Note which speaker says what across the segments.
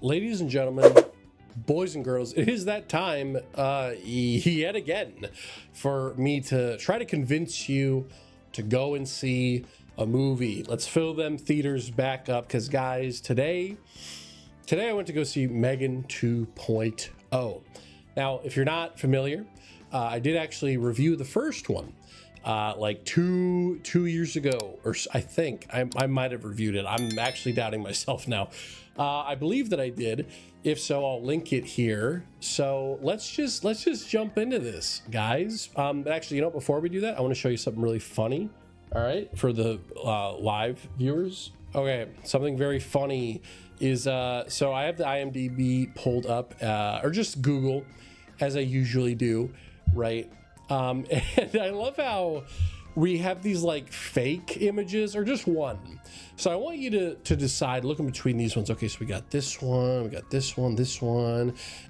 Speaker 1: Ladies and gentlemen, boys and girls, it is that time yet again for me to try to convince you to go and see a movie. Let's fill them theaters back up, because guys, today I went to go see Megan 2.0. Now, if you're not familiar, I did actually review the first one like two years ago, or I think I might have reviewed it. I'm actually doubting myself now. I believe that I did. If so, I'll link it here. So let's just jump into this, guys. Actually, you know, before we do that, I want to show you something really funny. All right, for the live viewers. Okay, something very funny is so I have the IMDb pulled up, or just Google, as I usually do, right? And I love how we have these like fake images, or just one. So I want you to decide, looking between these ones. Okay, so we got this one, we got this one,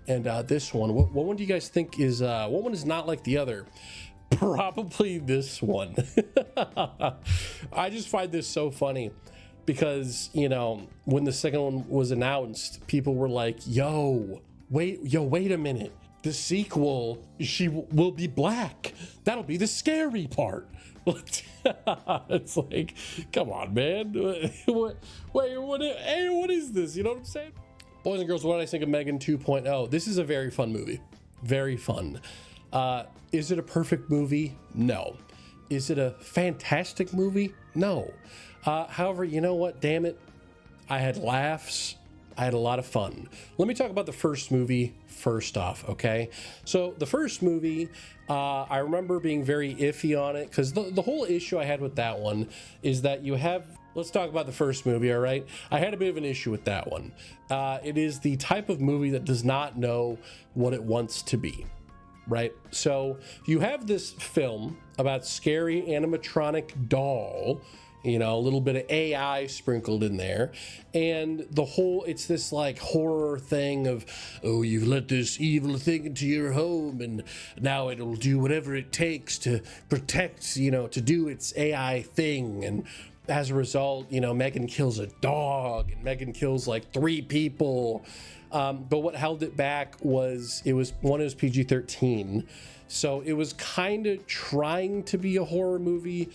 Speaker 1: and this one. What one do you guys think is, what one is not like the other? Probably this one. I just find this so funny because, you know, when the second one was announced, people were like, wait a minute. The sequel, she will be black. That'll be the scary part. It's like, come on, man. What is this? You know what I'm saying? Boys and girls, what did I think of Megan 2.0? This is a very fun movie. Very fun. Is it a perfect movie? No. Is it a fantastic movie? No. However, you know what? Damn it. I had laughs. I had a lot of fun. Let me talk about the first movie first off, okay? So the first movie, I remember being very iffy on it, because the whole issue I had with that one is that you have... Let's talk about the first movie, all right? I had a bit of an issue with that one. It is the type of movie that does not know what it wants to be, right? So you have this film about scary animatronic doll, you know, a little bit of AI sprinkled in there, and the whole, it's this like horror thing of, oh, you've let this evil thing into your home, and now it'll do whatever it takes to protect, you know, to do its AI thing. And as a result, you know, Megan kills a dog, and Megan kills like 3 people. But what held it back was, it was PG-13. So it was kind of trying to be a horror movie,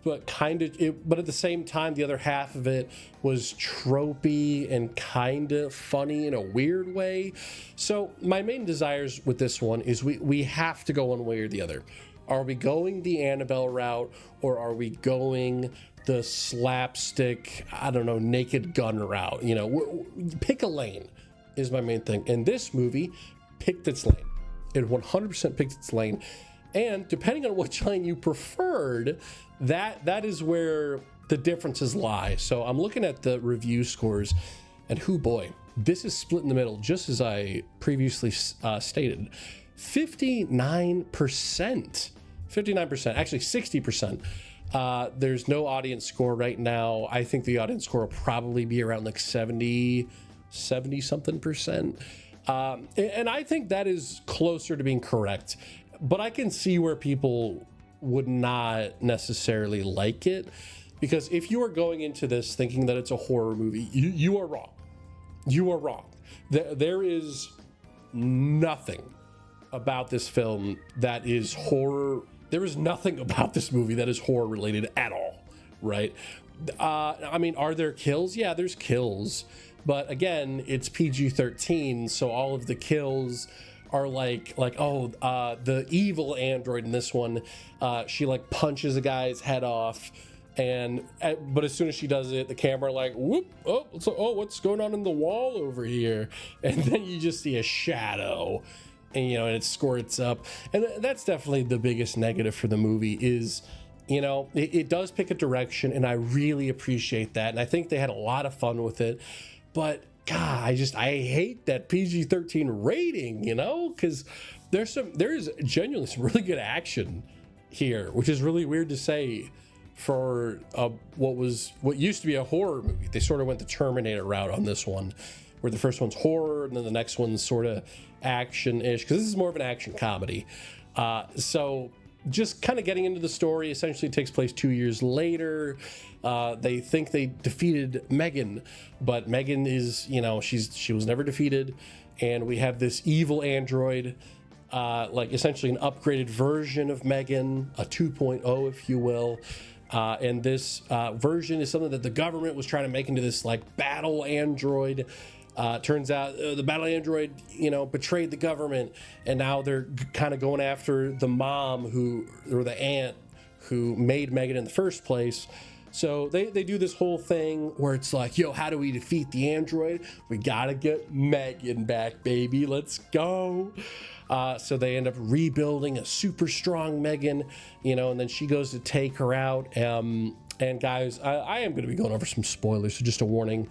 Speaker 1: but but at the same time, the other half of it was tropey and kind of funny in a weird way. So my main desires with this one is we have to go one way or the other. Are we going the Annabelle route, or are we going the slapstick, I don't know, Naked Gun route? You know, pick a lane is my main thing. And this movie picked its lane. It 100% picked its lane. And depending on which lane you preferred, that is where the differences lie. So I'm looking at the review scores, and hoo boy, this is split in the middle, just as I previously stated. 59%, actually 60%. There's no audience score right now. I think the audience score will probably be around like 70 something percent. And I think that is closer to being correct. But I can see where people would not necessarily like it, because if you are going into this thinking that it's a horror movie, you are wrong. You are wrong. There is nothing about this film that is horror. There is nothing about this movie that is horror related at all, right? I mean, are there kills? Yeah, there's kills. But again, it's PG-13, so all of the kills are like the evil android in this one, she like punches a guy's head off, but as soon as she does it, the camera like whoop, what's going on in the wall over here, and then you just see a shadow, and you know, and it squirts up. And that's definitely the biggest negative for the movie is, you know, it does pick a direction, and I really appreciate that, and I think they had a lot of fun with it. But God, I hate that PG-13 rating, you know, because there is genuinely some really good action here, which is really weird to say for what used to be a horror movie. They sort of went the Terminator route on this one, where the first one's horror and then the next one's sort of action-ish, because this is more of an action comedy. So just kind of getting into the story, essentially takes place 2 years later. They think they defeated Megan, but Megan is, you know, she was never defeated. And we have this evil android, like essentially an upgraded version of Megan, a 2.0, if you will. And this version is something that the government was trying to make into this like battle android. Turns out the battle android, you know, betrayed the government, and now they're kind of going after the mom or the aunt who made Megan in the first place. So they do this whole thing where it's like, yo, how do we defeat the android? We gotta get Megan back, baby. Let's go. So they end up rebuilding a super strong Megan, you know, and then she goes to take her out. And guys, I am going to be going over some spoilers, so just a warning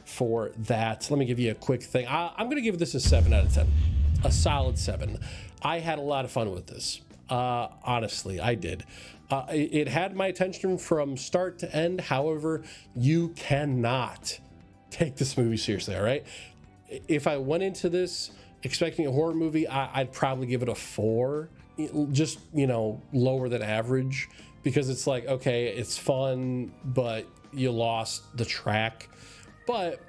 Speaker 1: for that. Let me give you a quick thing. I'm going to give this a 7 out of 10, a solid 7. I had a lot of fun with this. Honestly, I did. It had my attention from start to end. However, you cannot take this movie seriously. All right. If I went into this expecting a horror movie, I'd probably give it a 4, just, you know, lower than average, because it's like, okay, it's fun, but you lost the track. But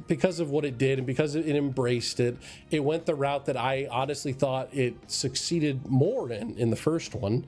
Speaker 1: because of what it did and because it embraced it, it went the route that I honestly thought it succeeded more in the first one,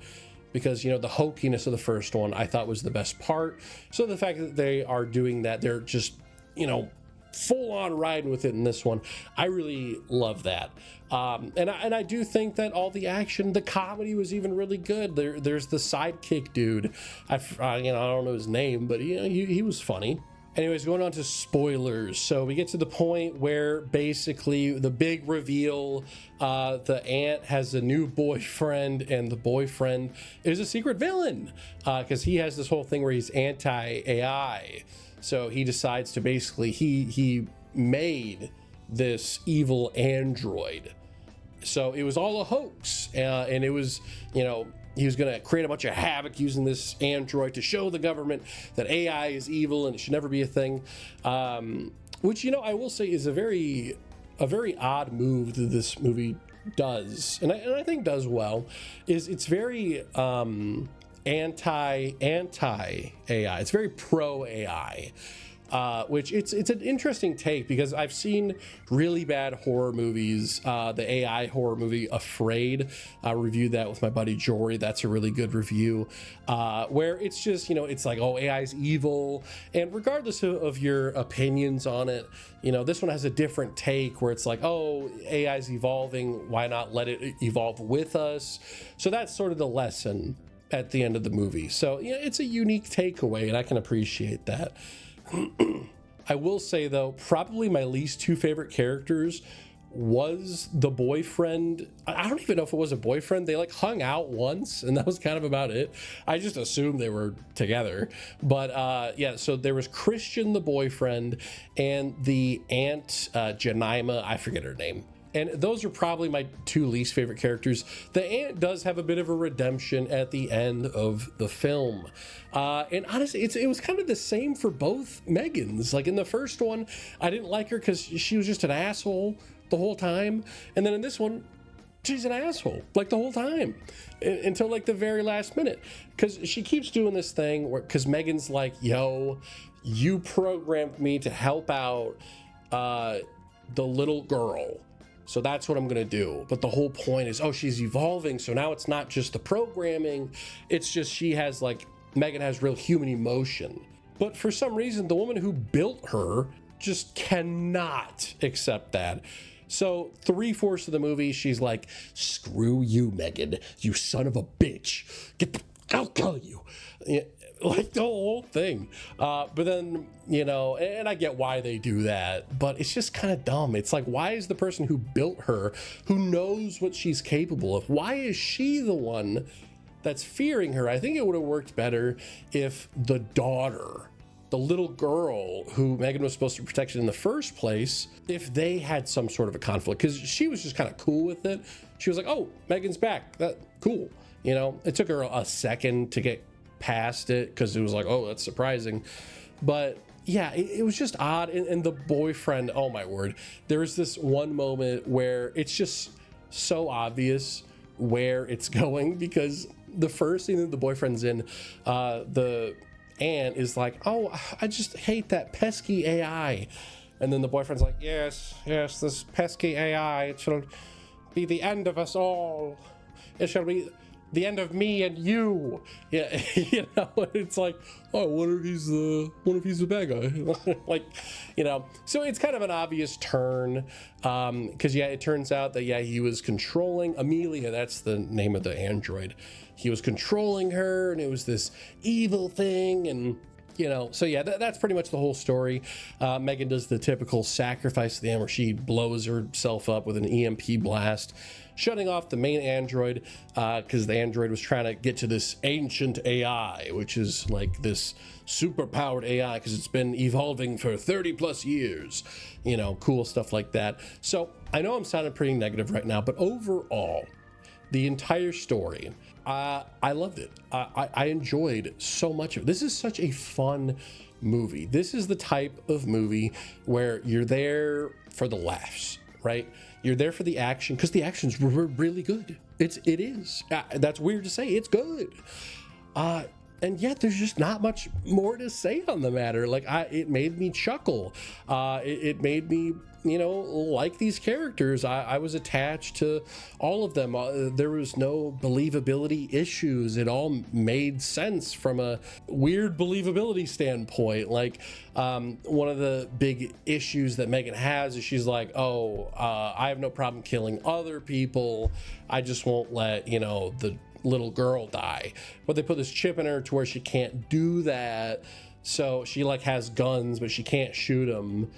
Speaker 1: because, you know, the hokiness of the first one I thought was the best part. So the fact that they are doing that, they're just, you know, full on riding with it in this one, I really love that. And I do think that all the action, the comedy was even really good. There's the sidekick dude. I don't know his name, but he was funny. Anyways, going on to spoilers. So we get to the point where basically the big reveal, the aunt has a new boyfriend, and the boyfriend is a secret villain, because he has this whole thing where he's anti-AI. So he decides to basically, he made this evil android. So it was all a hoax, and it was, you know, he was going to create a bunch of havoc using this android to show the government that AI is evil and it should never be a thing. Which, you know, I will say is a very odd move that this movie does, and I think does well. Is it's very anti AI. It's very pro AI. Which it's an interesting take, because I've seen really bad horror movies. The AI horror movie Afraid, I reviewed that with my buddy Jory. That's a really good review, where it's just, you know, it's like, oh, AI is evil, and regardless of your opinions on it, you know, this one has a different take where it's like, oh, AI is evolving, why not let it evolve with us? So that's sort of the lesson at the end of the movie. So yeah, it's a unique takeaway, and I can appreciate that. I will say, though, probably my least two favorite characters was the boyfriend. I don't even know if it was a boyfriend. They like hung out once, and that was kind of about it. I just assumed they were together. But yeah, so there was Christian, the boyfriend, and the aunt, Jemima, I forget her name. And those are probably my two least favorite characters. The aunt does have a bit of a redemption at the end of the film. And honestly, it was kind of the same for both Megans. Like in the first one, I didn't like her because she was just an asshole the whole time. And then in this one, she's an asshole like the whole time until like the very last minute. Because she keeps doing this thing where, because Megan's like, yo, you programmed me to help out the little girl. So that's what I'm going to do. But the whole point is, oh, she's evolving. So now it's not just the programming. It's just Megan has real human emotion. But for some reason, the woman who built her just cannot accept that. So 3/4 of the movie, she's like, screw you, Megan, you son of a bitch. I'll kill you. Yeah, like the whole thing. But then, you know, and I get why they do that, but it's just kind of dumb. It's like, why is the person who built her, who knows what she's capable of, why is she the one that's fearing her? I think it would have worked better if the daughter, the little girl who Megan was supposed to protect in the first place, if they had some sort of a conflict, because she was just kind of cool with it. She was like, oh, Megan's back. That cool. You know, it took her a second to get past it because it was like, oh, that's surprising. But yeah, it was just odd. And the boyfriend, oh my word, there was this one moment where it's just so obvious where it's going, because the first scene that the boyfriend's in, the Anne is like, oh, I just hate that pesky AI. And then the boyfriend's like, yes, this pesky AI, it shall be the end of us all. It shall be the end of me and you. Yeah, you know, it's like, oh, what if he's the bad guy? Like, you know, so it's kind of an obvious turn, because yeah, it turns out that yeah, he was controlling Amelia, that's the name of the android. He was controlling her, and it was this evil thing, and you know, so yeah, that's pretty much the whole story. Megan does the typical sacrifice at the end where she blows herself up with an EMP blast, shutting off the main android, because the android was trying to get to this ancient AI, which is like this super powered AI because it's been evolving for 30 plus years, you know, cool stuff like that. So I know I'm sounding pretty negative right now, but overall, the entire story, I loved it. I enjoyed so much of it. This is such a fun movie. This is the type of movie where you're there for the laughs, right? You're there for the action because the action's really good. It is. That's weird to say. It's good. And yet there's just not much more to say on the matter. Like, it made me chuckle. It made me, you know, like these characters. I was attached to all of them. There was no believability issues. It all made sense from a weird believability standpoint. Like, one of the big issues that Megan has is she's like, oh, I have no problem killing other people. I just won't let, you know, the little girl die. But they put this chip in her to where she can't do that. So she like has guns, but she can't shoot them.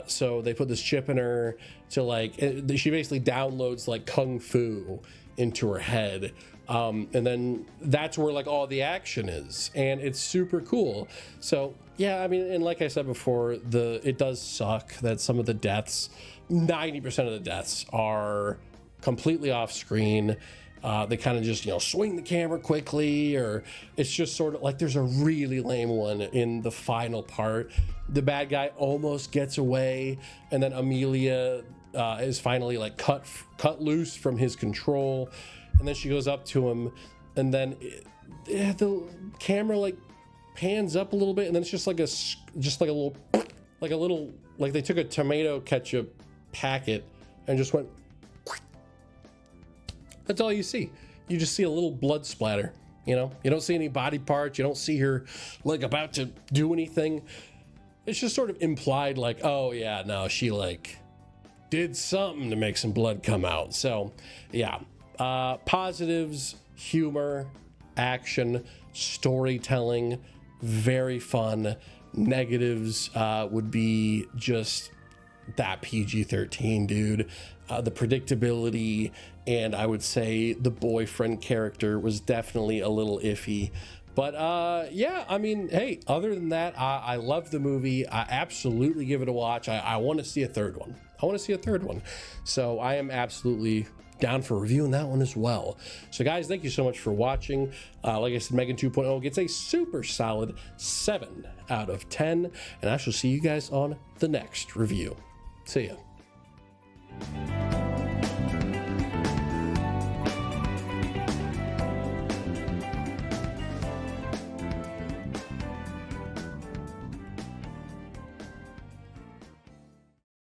Speaker 1: So they put this chip in her to like, she basically downloads like kung fu into her head. And then that's where like all the action is, and it's super cool. So yeah, I mean, and like I said before, it does suck that some of the deaths, 90% of the deaths are completely off screen. They kind of just, you know, swing the camera quickly, or it's just sort of like there's a really lame one in the final part. The bad guy almost gets away, and then Amelia is finally like cut loose from his control, and then she goes up to him, and then the camera like pans up a little bit, and then it's just like a little like they took a tomato ketchup packet and just went. That's all you see. You just see a little blood splatter, you know? You don't see any body parts. You don't see her like about to do anything. It's just sort of implied like, oh yeah, no, she like did something to make some blood come out. So yeah, positives, humor, action, storytelling, very fun. Negatives would be just that PG-13, dude. The predictability, and I would say the boyfriend character was definitely a little iffy. But yeah, I mean, hey, other than that, I love the movie. I absolutely give it a watch. I want to see a third one. So I am absolutely down for reviewing that one as well. So guys, thank you so much for watching. Like I said, Megan 2.0 gets a super solid 7 out of 10, and I shall see you guys on the next review. See ya.